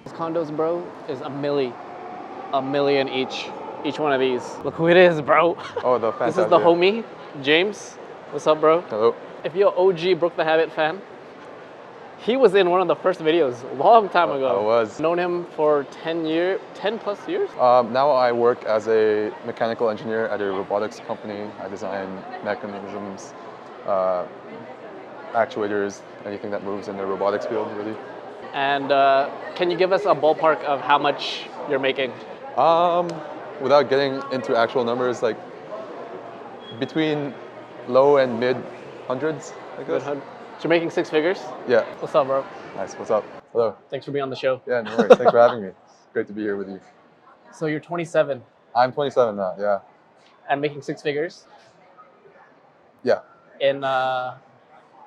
These condos, bro, is a million each one of these. Look who it is, bro. Oh, the This is fantastic. the homie, James. What's up, bro? Hello. If you're an OG Broke the Habit fan, he was in one of the first videos a long time ago. I was. Known him for 10 plus years. Now I work as a mechanical engineer at a robotics company. I design mechanisms, actuators, anything that moves in the robotics field, really. And can you give us a ballpark of how much you're making? Without getting into actual numbers, like between low and mid hundreds, I guess. So you're making six figures? Yeah. What's up, bro? Nice. What's up? Hello. Thanks for being on the show. Yeah, no worries. Thanks for having me. It's great to be here with you. So you're 27 I'm 27 now. Yeah. and making six figures Yeah. in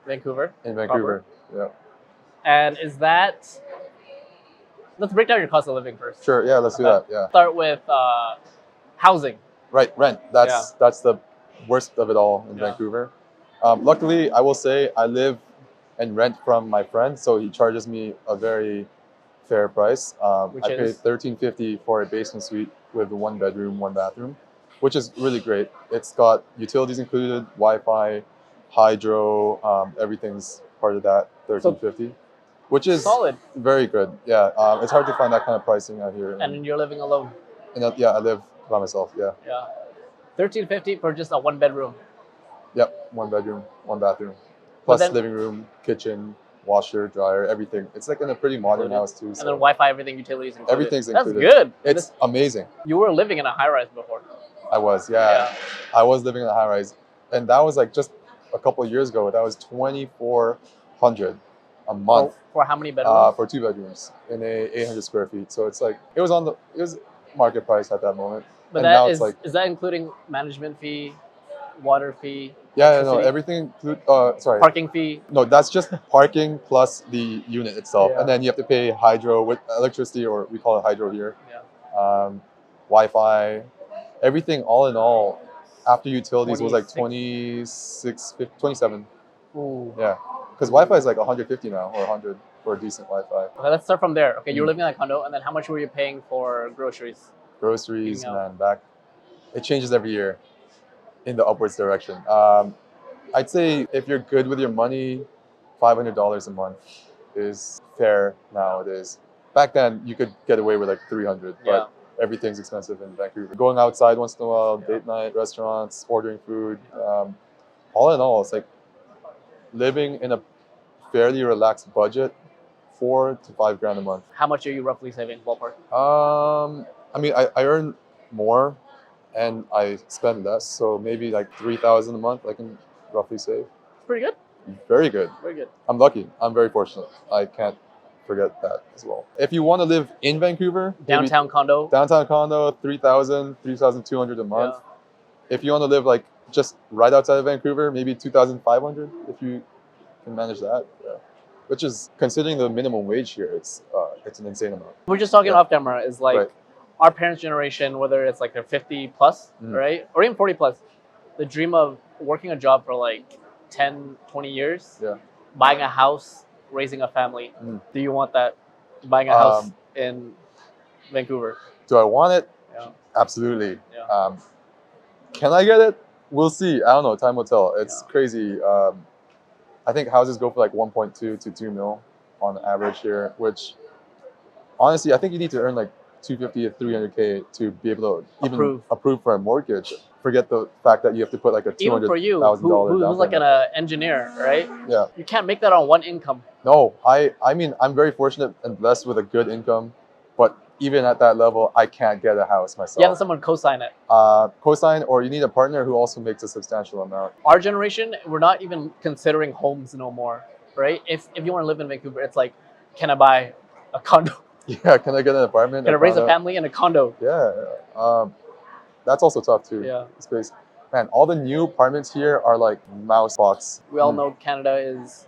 Vancouver. In Vancouver. Yeah. And is that? Let's break down your cost of living first. Sure. Yeah. Let's do that. Yeah. Start with housing. Right. Rent. That's the worst of it all in Vancouver. Luckily, I will say I live and rent from my friend, so he charges me a very fair price. I pay $13.50 for a basement suite with a 1 bedroom, 1 bathroom, which is really great. It's got utilities included, Wi-Fi, hydro, everything's part of that. $13.50, which is solid. Very good. Yeah, it's hard to find that kind of pricing out here. And you're living alone. Yeah, I live by myself. Yeah. Yeah, $13.50 for just a 1 bedroom. Yep, 1 bedroom, 1 bathroom, plus living room, kitchen, washer, dryer, everything. It's like in a pretty modern house too. And then Wi-Fi, everything, utilities included. Everything's included. That's good. It's amazing. You were living in a high-rise before. I was, yeah. I was living in a high-rise, and that was like just a couple of years ago. That was $2,400 a month. For how many bedrooms? For 2 bedrooms in a 800 square feet. So it's like it was market price at that moment. But and that now is it's like, is that including management fee, water fee? Yeah, no, everything include. Sorry. Parking fee. No, that's just parking plus the unit itself, and then you have to pay hydro with electricity, or we call it hydro here. Yeah. Wi-Fi, everything, all in all, after utilities was like 27. Ooh. Yeah, because Wi-Fi is like 150 now, or 100 for a decent Wi-Fi. Okay, let's start from there. Okay, you're living in a condo, and then how much were you paying for groceries? Groceries, man, it changes every year in the upwards direction. I'd say if you're good with your money, $500 a month is fair nowadays. Back then, you could get away with like 300, but everything's expensive in Vancouver. Going outside once in a while, date night, restaurants, ordering food. All in all, it's like living in a fairly relaxed budget, $4 to $5 grand a month. How much are you roughly saving, ballpark? I mean, I earn more and I spend less, so maybe like $3,000 a month I can roughly save. Pretty good. Very good. Very good. I'm lucky. I'm very fortunate. I can't forget that as well. If you want to live in Vancouver, downtown condo, $3,000, $3,200 a month. Yeah. If you want to live like just right outside of Vancouver, maybe $2,500 if you can manage that. Yeah. Which is, considering the minimum wage here, it's an insane amount. We're just talking off camera. Is like our parents' generation, whether it's like they're 50 plus, right, or even 40 plus, the dream of working a job for like 10, 20 years, buying a house, raising a family. Do you want that? Buying a house in Vancouver? Do I want it? Yeah. Absolutely. Yeah. Can I get it? We'll see. I don't know. Time will tell. It's crazy. I think houses go for like 1.2 to 2 mil on average here, which honestly, I think you need to earn like 250 to 300K to be able to even approve for a mortgage. Forget the fact that you have to put like a $200,000 even for you, who's like an engineer, right? Yeah. You can't make that on one income. No, I mean, I'm very fortunate and blessed with a good income, but even at that level, I can't get a house myself. You have someone co-sign it. Co-sign, or you need a partner who also makes a substantial amount. Our generation, we're not even considering homes no more, right? If you want to live in Vancouver, it's like, can I buy a condo? Yeah, can I get an apartment? Can I raise a family in a condo? Yeah, that's also tough too. Yeah. Space. Man, all the new apartments here are like mouse spots. We all know Canada is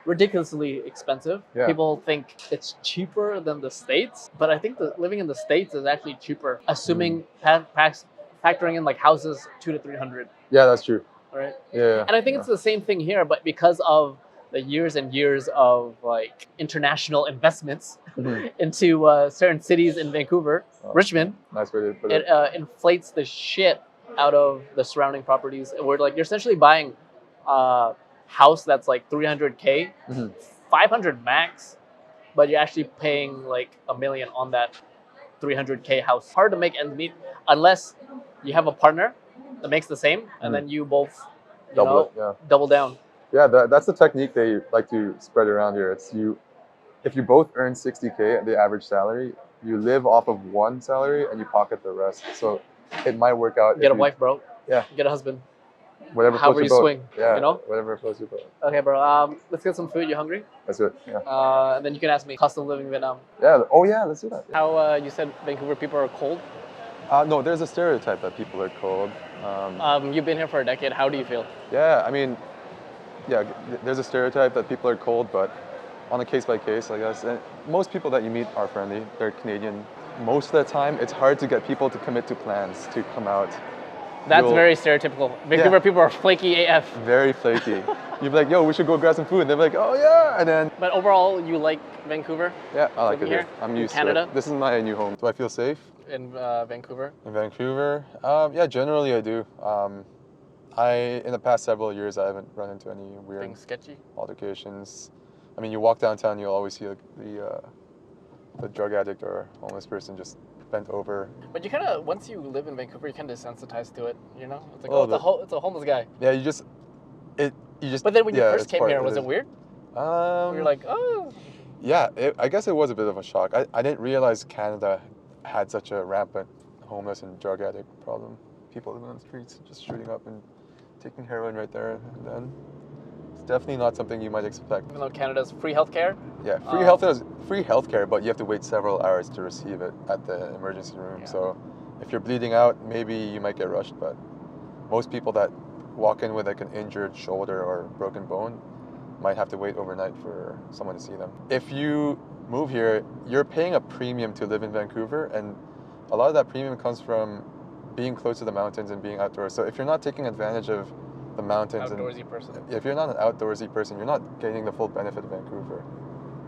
ridiculously expensive. Yeah. People think it's cheaper than the States, but I think that living in the States is actually cheaper, assuming factoring in like houses 200 to 300. Yeah, that's true. Right. Yeah. And I think it's the same thing here, but because of the years and years of like international investments into certain cities in Vancouver, Richmond. Nice way to put it it. inflates the shit out of the surrounding properties. Where like you're essentially buying a house that's like 300K, 500 max, but you're actually paying like $1 million on that 300K house. Hard to make ends meet unless you have a partner that makes the same, and then you both double down. Yeah, that's the technique they like to spread around here. It's if you both earn 60K, the average salary, you live off of one salary and you pocket the rest. So it might work out. Get a wife, bro. Yeah. Get a husband. Whatever however you swing. Yeah. You know. Whatever floats your boat. Okay, bro. Let's get some food. You hungry? Let's do it. Yeah. And then you can ask me cost of living in Vietnam. Yeah. Oh yeah. Let's do that. How you said Vancouver people are cold? No, there's a stereotype that people are cold. You've been here for a decade. How do you feel? Yeah. I mean, yeah. There's a stereotype that people are cold, but on a case by case, I guess. And most people that you meet are friendly. They're Canadian. Most of the time, it's hard to get people to commit to plans to come out. That's very stereotypical. Vancouver people are flaky AF. Very flaky. You'd be like, yo, we should go grab some food. And they're like, oh yeah. And then. But overall, you like Vancouver? Yeah, I like it here. I'm used Canada? to it. This is my new home. Do I feel safe? In Vancouver? In Vancouver? Yeah, generally I do. In the past several years, I haven't run into any weird things sketchy altercations. I mean, you walk downtown, you'll always see the drug addict or homeless person just bent over. But you kind of, once you live in Vancouver, you kind of desensitized to it, you know? It's like, it's a homeless guy. Yeah, you just. But then when you first came here, was it weird? You're like, oh. Yeah, I guess it was a bit of a shock. I didn't realize Canada had such a rampant homeless and drug addict problem. People living on the streets, just shooting up and taking heroin right there and then. It's definitely not something you might expect. Even though Canada's free healthcare? Yeah, free healthcare, but you have to wait several hours to receive it at the emergency room. Yeah. So if you're bleeding out, maybe you might get rushed, but most people that walk in with like an injured shoulder or broken bone might have to wait overnight for someone to see them. If you move here, you're paying a premium to live in Vancouver, and a lot of that premium comes from being close to the mountains and being outdoors. So if you're not taking advantage of the mountains, if you're not an outdoorsy person, you're not getting the full benefit of Vancouver.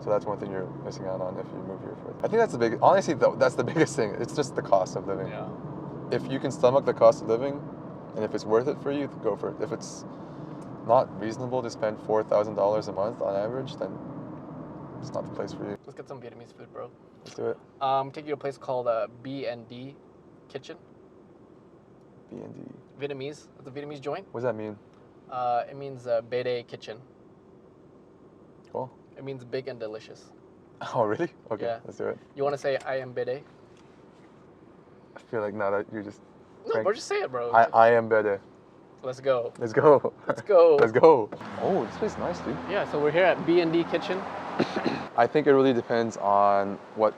So that's one thing you're missing out on if you move here. I think that's that's the biggest thing. It's just the cost of living. Yeah. If you can stomach the cost of living, and if it's worth it for you, go for it. If it's not reasonable to spend $4,000 a month on average, then it's not the place for you. Let's get some Vietnamese food, bro. Let's do it. Take you to a place called B&D Kitchen. B&D. Vietnamese. It's a Vietnamese joint. What does that mean? It means Bede Kitchen. Cool. It means big and delicious. Oh, really? Okay, yeah. Let's do it. You want to say I am Bede? I feel like now that you're just... No, bro, just say it, bro. I am Bede. Let's go. Let's go. Let's go. Let's go. Oh, this place is nice, dude. Yeah, so we're here at B&D Kitchen. I think it really depends on what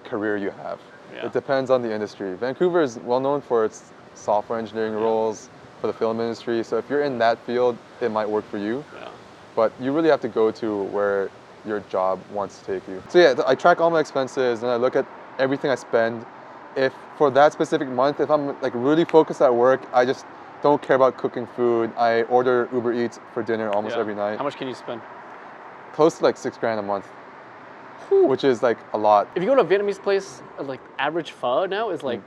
career you have. Yeah. It depends on the industry. Vancouver is well known for its software engineering roles for the film industry. So if you're in that field, it might work for you. Yeah. But you really have to go to where your job wants to take you. So yeah, I track all my expenses and I look at everything I spend. If for that specific month, if I'm like really focused at work, I just don't care about cooking food. I order Uber Eats for dinner almost every night. How much can you spend? Close to like $6,000 a month, which is like a lot. If you go to a Vietnamese place, like average pho now is like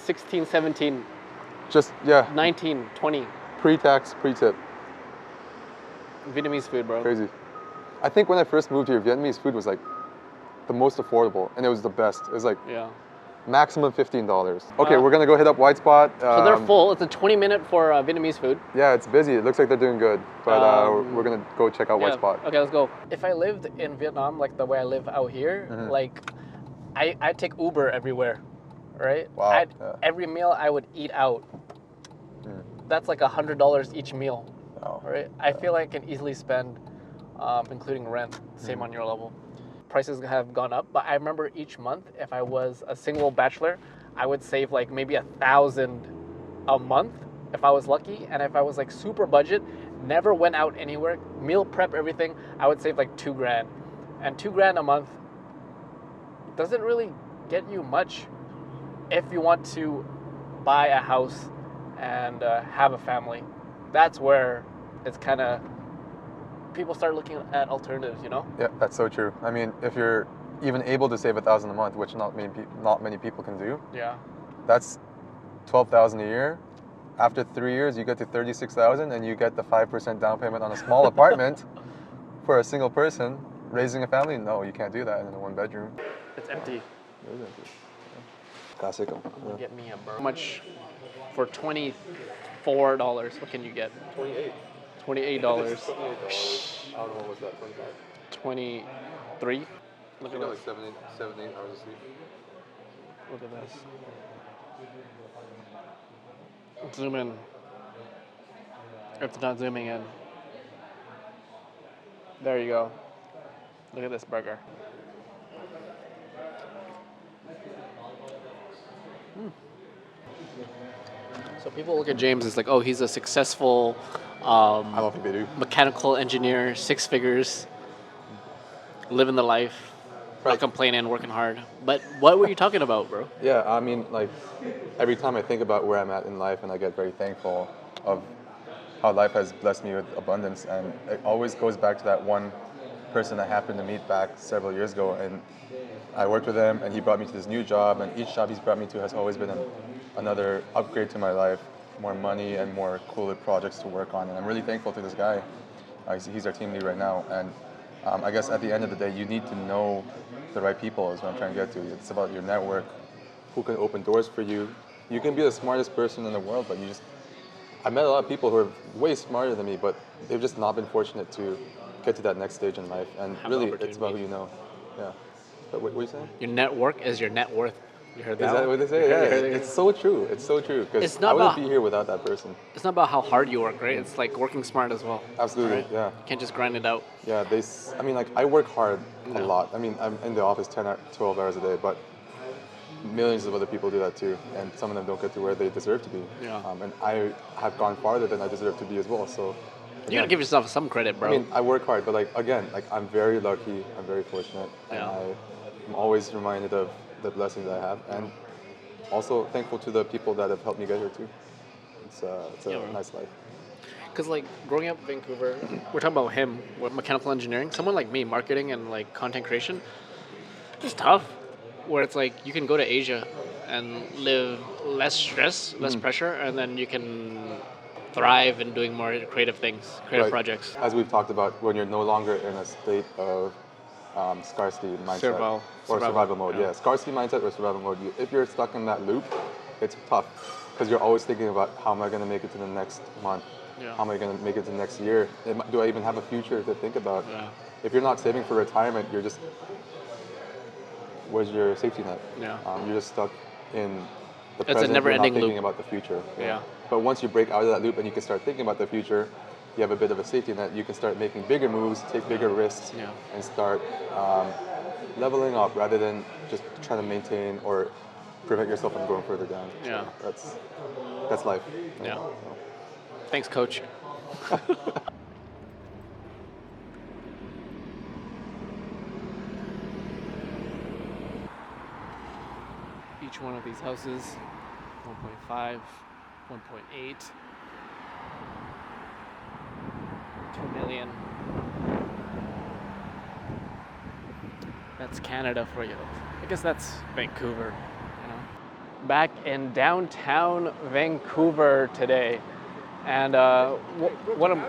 16, 17. Just, yeah. 19, 20. Pre-tax, pre-tip. Vietnamese food, bro. Crazy. I think when I first moved here, Vietnamese food was like the most affordable and it was the best. It was like maximum $15. Okay, we're gonna go hit up White Spot. So they're full. It's a 20-minute for Vietnamese food. Yeah, it's busy. It looks like they're doing good, but we're gonna go check out White Spot. Okay, let's go. If I lived in Vietnam like the way I live out here, like I take Uber everywhere, right? Wow. Every meal I would eat out. That's like $100 each meal, right? I feel like I can easily spend, including rent, same on your level. Prices have gone up, but I remember each month, if I was a single bachelor, I would save like maybe $1,000 a month if I was lucky. And if I was like super budget, never went out anywhere, meal prep, everything, I would save like $2,000. And $2,000 a month doesn't really get you much if you want to buy a house and have a family. That's where it's kind of people start looking at alternatives, you know? Yeah, that's so true. I mean, if you're even able to save $1,000 a month, which not many people can do, Yeah. that's $12,000 a year. After 3 years, you get to $36,000, and you get the 5% down payment on a small apartment for a single person raising a family. No, you can't do that in a 1-bedroom. It's empty. It is empty. Classic. Yeah. Get me a burger. How much for $24? What can you get? $28. I don't know, what was that, 25? 23. Look at Like this. 7, 8 hours of sleep. Look at this. Zoom in. It's not zooming in. There you go. Look at this burger. So people look at James as like, oh, he's a successful I don't think they do. mechanical engineer, 6 figures, living the life, not Right. complaining, working hard. But what were you talking about, bro? Yeah, I mean, like, every time I think about where I'm at in life, and I get very thankful of how life has blessed me with abundance, and it always goes back to that one person I happened to meet back several years ago, and I worked with him, and he brought me to this new job, and each job he's brought me to has always been another upgrade to my life, more money and more cooler projects to work on, and I'm really thankful to this guy. He's our team lead right now, and I guess at the end of the day, you need to know the right people is what I'm trying to get to. It's about your network, who can open doors for you. You can be the smartest person in the world, but I met a lot of people who are way smarter than me, but they've just not been fortunate to get to that next stage in life. And Have really, the it's about who opportunity. you know. Yeah. But what are you saying? Your network is your net worth. You heard that? Is that what they say? Yeah, it's so true. It's so true. Because It's not I wouldn't about- be here without that person. It's not about how hard you work, right? It's like working smart as well. Absolutely, Right? yeah. You can't just grind it out. Yeah, I mean, like, I work hard a Yeah. lot. I mean, I'm in the office 12 hours a day, but millions of other people do that too, and some of them don't get to where they deserve to be. Yeah. And I have gone farther than I deserve to be as well. So, You gotta give yourself some credit, bro. I mean, I work hard, but I'm very lucky. I'm very fortunate, and Yeah. I'm always reminded of the blessings I have, and also thankful to the people that have helped me get here too. It's a Yeah, bro. nice life. Because like growing up in Vancouver, we're talking about him with mechanical engineering. Someone like me, marketing and like content creation, it's tough. Where it's like you can go to Asia and live less stress, less pressure, and then you can thrive in doing more creative things, creative Right. projects. As we've talked about, when you're no longer in a state of scarcity mindset or survival mode. Yeah, scarcity mindset or survival mode. If you're stuck in that loop, it's tough because you're always thinking about how am I going to make it to the next month? Yeah. How am I going to make it to the next year? Do I even have a future to think about? Yeah. If you're not saving for retirement, where's your safety net? Yeah. You're just stuck in the It's a present. never-ending you're not thinking loop. about the future. Yeah. But once you break out of that loop and you can start thinking about the future, you have a bit of a safety net. You can start making bigger moves, take bigger risks, Yeah. and start leveling up rather than just trying to maintain or prevent yourself from going further down. Yeah. That's life. Yeah. So. Thanks, coach. Each one of these houses, 1.5, 1.8, 2 million. That's Canada for you. I guess that's Vancouver, you know. Back in downtown Vancouver today, and what I'm